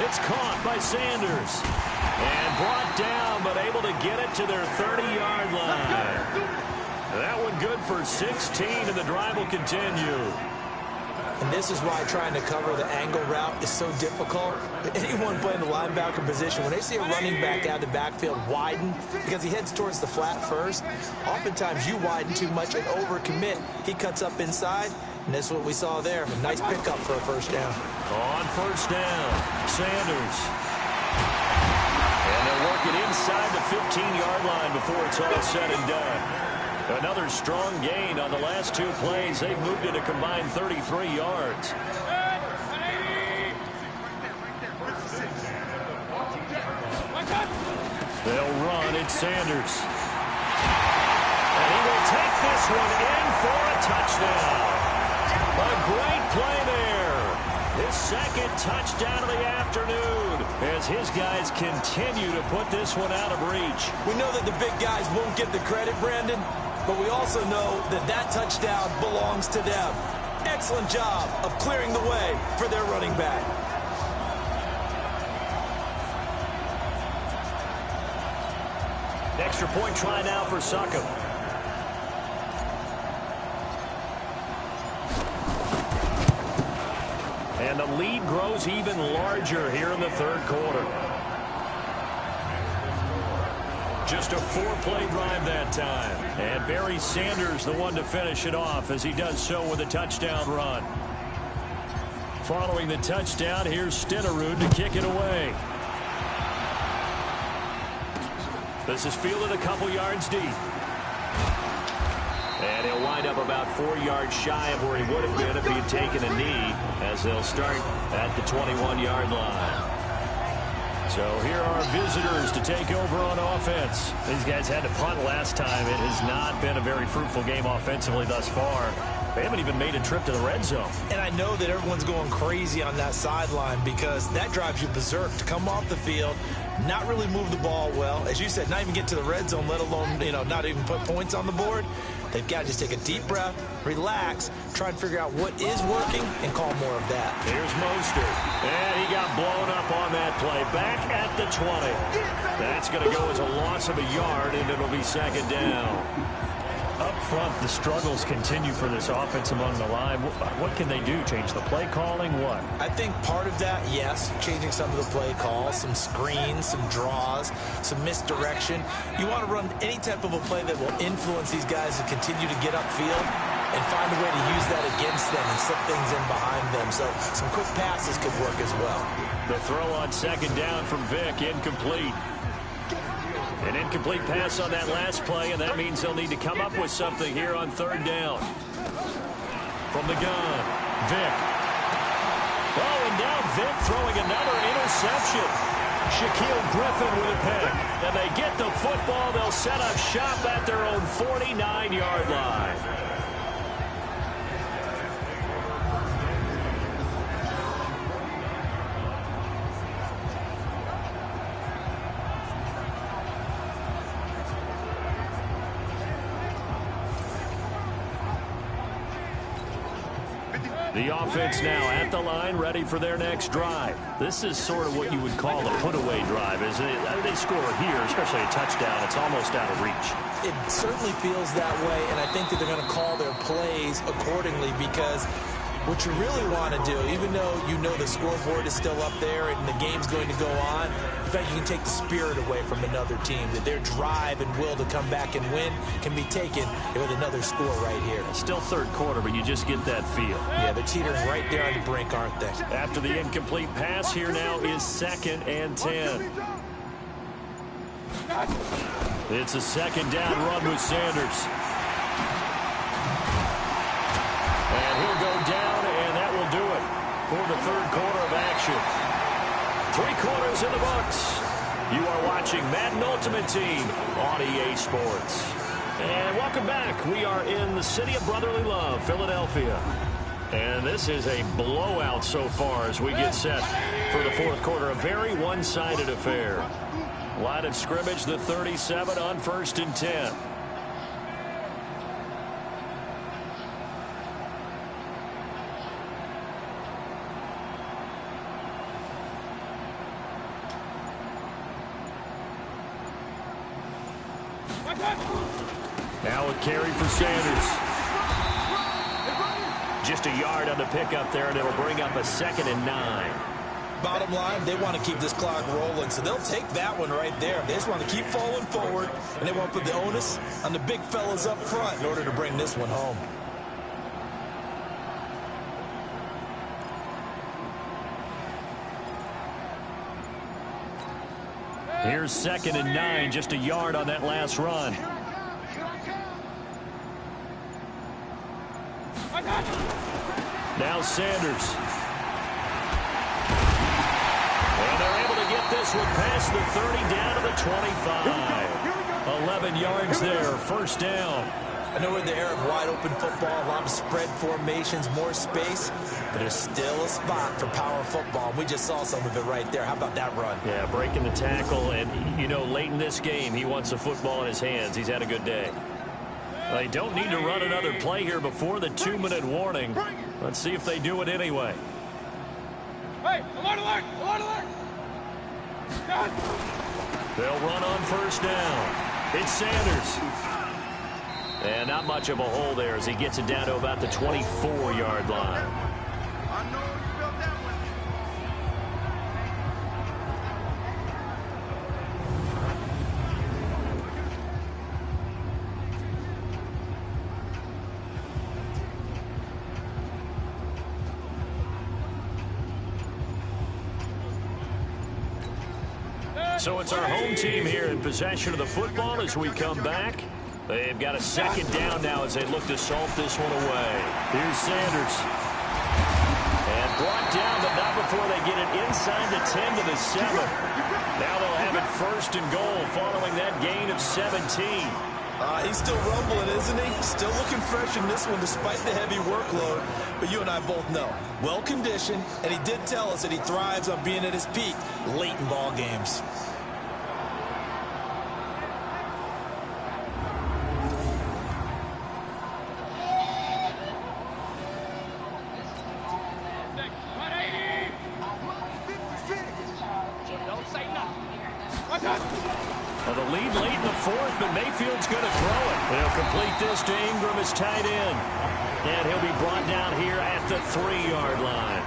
It's caught by Sanders. And brought down, but able to get it to their 30-yard line. That one good for 16, and the drive will continue. And this is why trying to cover the angle route is so difficult. Anyone playing the linebacker position, when they see a running back out of the backfield widen, because he heads towards the flat first, oftentimes you widen too much and overcommit. He cuts up inside, and that's what we saw there. A nice pickup for a first down. On first down, Sanders. And they'll work it inside the 15-yard line before it's all said and done. Another strong gain on the last 2 plays. They've moved it a combined 33 yards. They'll run. It's Sanders. And he will take this one in for a touchdown. A great play there. His second touchdown of the afternoon as his guys continue to put this one out of reach. We know that the big guys won't get the credit, Brandon, but we also know that that touchdown belongs to them. Excellent job of clearing the way for their running back. Extra point try now for Succop. And the lead grows even larger here in the 3rd quarter. Just a 4-play drive that time. And Barry Sanders the one to finish it off as he does so with a touchdown run. Following the touchdown, here's Stenerud to kick it away. This is fielded a couple yards deep. And he'll wind up about 4 yards shy of where he would have been if he had taken a knee, as they'll start at the 21-yard line. So here are visitors to take over on offense. These guys had to punt last time. It has not been a very fruitful game offensively thus far. They haven't even made a trip to the red zone. And I know that everyone's going crazy on that sideline because that drives you berserk to come off the field, not really move the ball well. As you said, not even get to the red zone, let alone, not even put points on the board. They've got to just take a deep breath, relax, try and figure out what is working, and call more of that. Here's Mostert. And he got blown up on that play. Back at the 20. That's going to go as a loss of a yard, and it'll be second down. Up front, the struggles continue for this offense among the line. What can they do? Change the play calling? What? I think part of that, yes, changing some of the play calls, some screens, some draws, some misdirection. You want to run any type of a play that will influence these guys to continue to get upfield and find a way to use that against them and slip things in behind them. So some quick passes could work as well. The throw on second down from Vick, incomplete. An incomplete pass on that last play, and that means they'll need to come up with something here on third down. From the gun, Vick. Oh, and now Vick throwing another interception. Shaquille Griffin with a pick. And they get the football. They'll set up shop at their own 49-yard line. The offense now at the line, ready for their next drive. This is sort of what you would call a put-away drive. As they score here, especially a touchdown, it's almost out of reach. It certainly feels that way, and I think that they're going to call their plays accordingly because what you really want to do, even though you know the scoreboard is still up there and the game's going to go on, in fact, you can take the spirit away from another team, that their drive and will to come back and win can be taken with another score right here. Still third quarter, but you just get that feel. Yeah, they're teetering right there on the brink, aren't they? After the incomplete pass, here now is 2nd and 10. It's a second down run with Sanders. And he'll go down, and that will do it for the third quarter of action. 3 quarters in the books. You are watching Madden Ultimate Team on EA Sports. And welcome back. We are in the city of brotherly love, Philadelphia. And this is a blowout so far as we get set for the fourth quarter. A very one-sided affair. Line of scrimmage, the 37 on 1st and 10. Now a carry for Sanders. Just a yard on the pickup there, and it'll bring up a 2nd and 9. Bottom line, they want to keep this clock rolling, so they'll take that one right there. They just want to keep falling forward, and they want to put the onus on the big fellas up front in order to bring this one home. Here's 2nd and 9, just a yard on that last run. Now Sanders. And they're able to get this one past the 30 down to the 25. 11 yards there, first down. I know we're in the era of wide-open football, a lot of spread formations, more space, but there's still a spot for power football. We just saw some of it right there. How about that run? Yeah, breaking the tackle, and, you know, late in this game, he wants the football in his hands. He's had a good day. They don't need to run another play here before the 2-minute warning. Let's see if they do it anyway. Hey, alert, alert, alert, alert! They'll run on first down. It's Sanders. And not much of a hole there as he gets it down to about the 24-yard line. I know you felt that one. So it's our home team here in possession of the football as we come back. They've got a second down now as they look to salt this one away. Here's Sanders. And brought down, but not before they get it inside the 10 to the 7. Now they'll have it first and goal following that gain of 17. He's still rumbling, isn't he? Still looking fresh in this one despite the heavy workload. But you and I both know, well-conditioned, and he did tell us that he thrives on being at his peak late in ball games. Well, the lead late in the fourth, but Mayfield's going to throw it. He'll complete this to Ingram as tight end. And he'll be brought down here at the 3-yard line.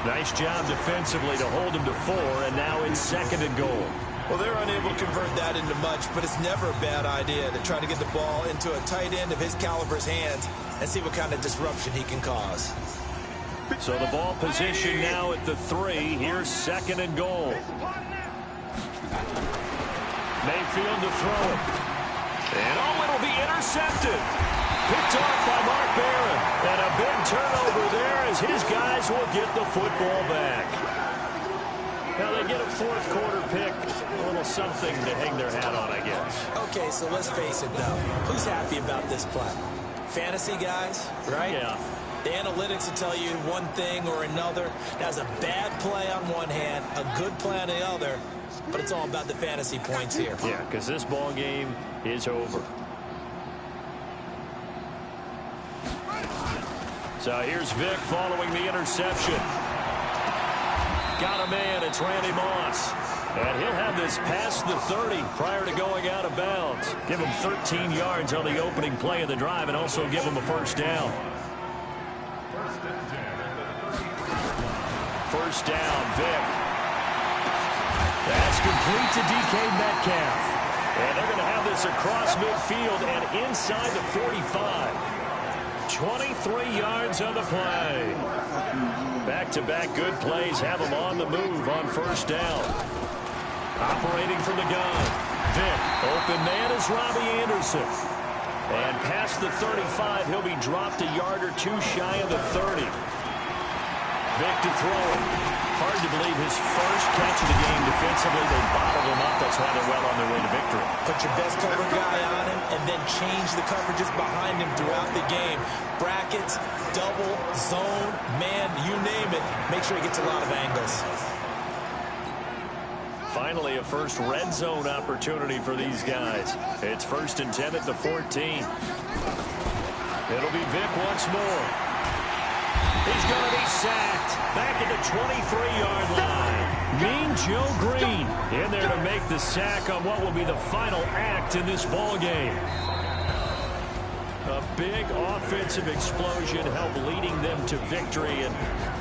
Nice job defensively to hold him to 4, and now it's 2nd and goal. Well, they're unable to convert that into much, but it's never a bad idea to try to get the ball into a tight end of his caliber's hands and see what kind of disruption he can cause. So the ball position now at the 3. Here's 2nd and goal. Mayfield to throw it. And it'll be intercepted. Picked off by Mark Barron. And a big turnover there as his guys will get the football back. Now they get a 4th quarter pick. A little something to hang their hat on, I guess. Okay, so let's face it, though. Who's happy about this play? Fantasy guys, right? Yeah. The analytics will tell you one thing or another. That's a bad play on one hand, a good play on the other, but it's all about the fantasy points here. Yeah, because this ball game is over. So here's Vick following the interception. Got a man, it's Randy Moss. And he'll have this past the 30 prior to going out of bounds. Give him 13 yards on the opening play of the drive and also give him a 1st down. 1st down, Vick. That's complete to DK Metcalf. And they're going to have this across midfield and inside the 45. 23 yards on the play. Back-to-back good plays have them on the move on 1st down. Operating from the gun. Vick, open man is Robbie Anderson. And past the 35, he'll be dropped a yard or 2 shy of the 30. Vick to throw it. Hard to believe his first catch of the game defensively. They bottled him up. That's why they're well on their way to victory. Put your best cover guy on him and then change the coverages behind him throughout the game. Brackets, double, zone, man, you name it. Make sure he gets a lot of angles. Finally, a first red zone opportunity for these guys. It's 1st and 10 at the 14. It'll be Vick once more. He's going to be sacked. Back at the 23-yard line. Mean Joe Green in there to make the sack on what will be the final act in this ball game. A big offensive explosion helped leading them to victory. And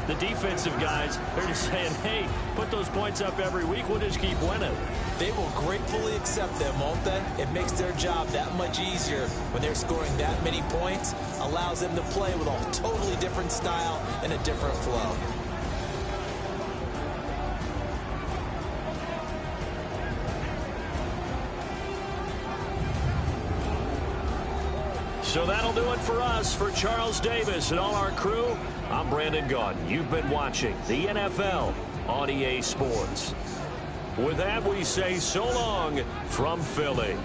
the defensive guys, they're just saying, hey, put those points up every week. We'll just keep winning. They will gratefully accept them, won't they? It makes their job that much easier when they're scoring that many points. Allows them to play with a totally different style and a different flow. So that'll do it for us. For Charles Davis and all our crew, I'm Brandon Gaudin. You've been watching the NFL on EA Sports. With that, we say so long from Philly.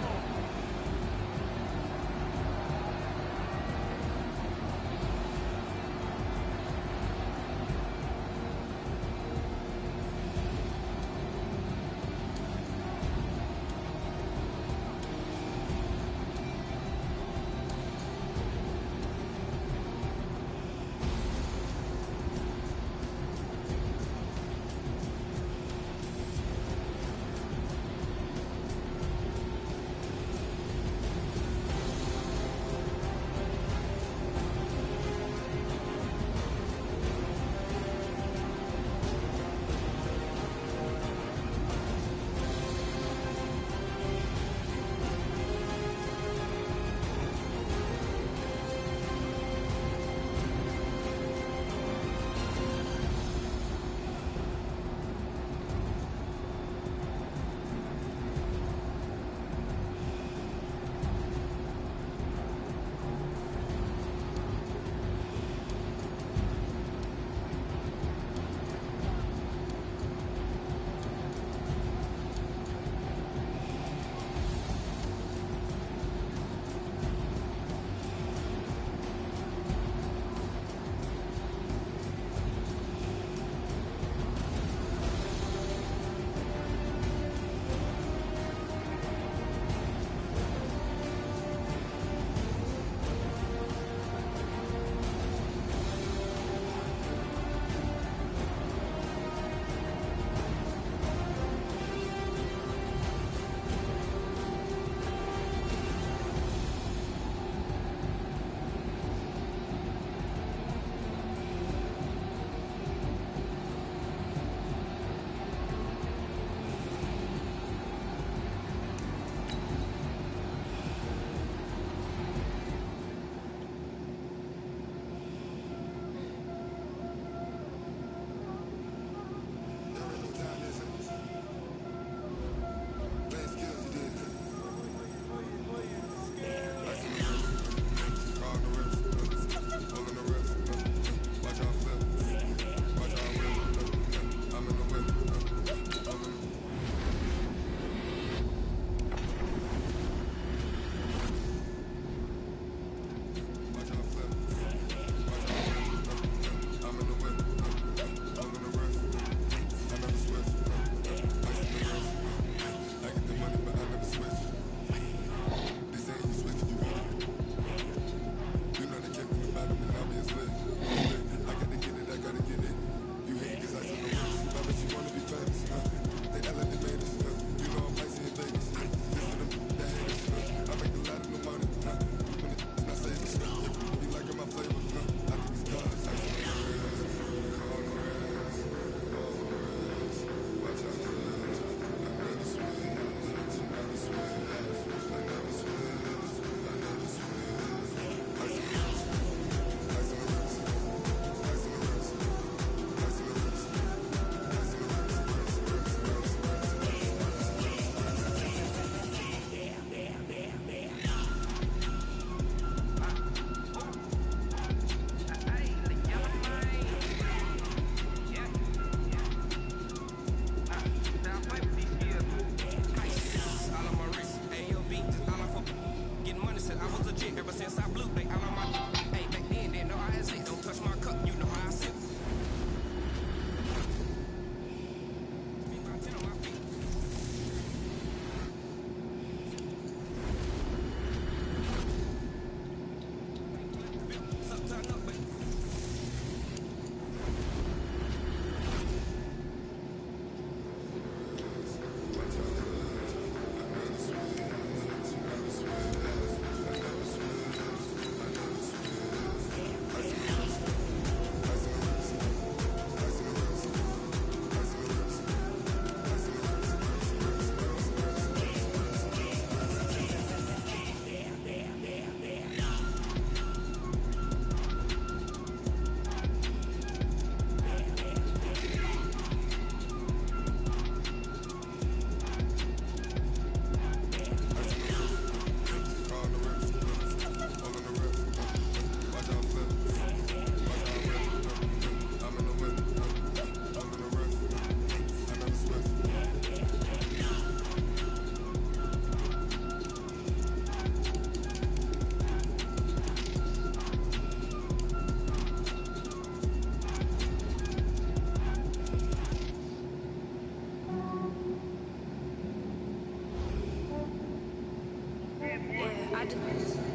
squad.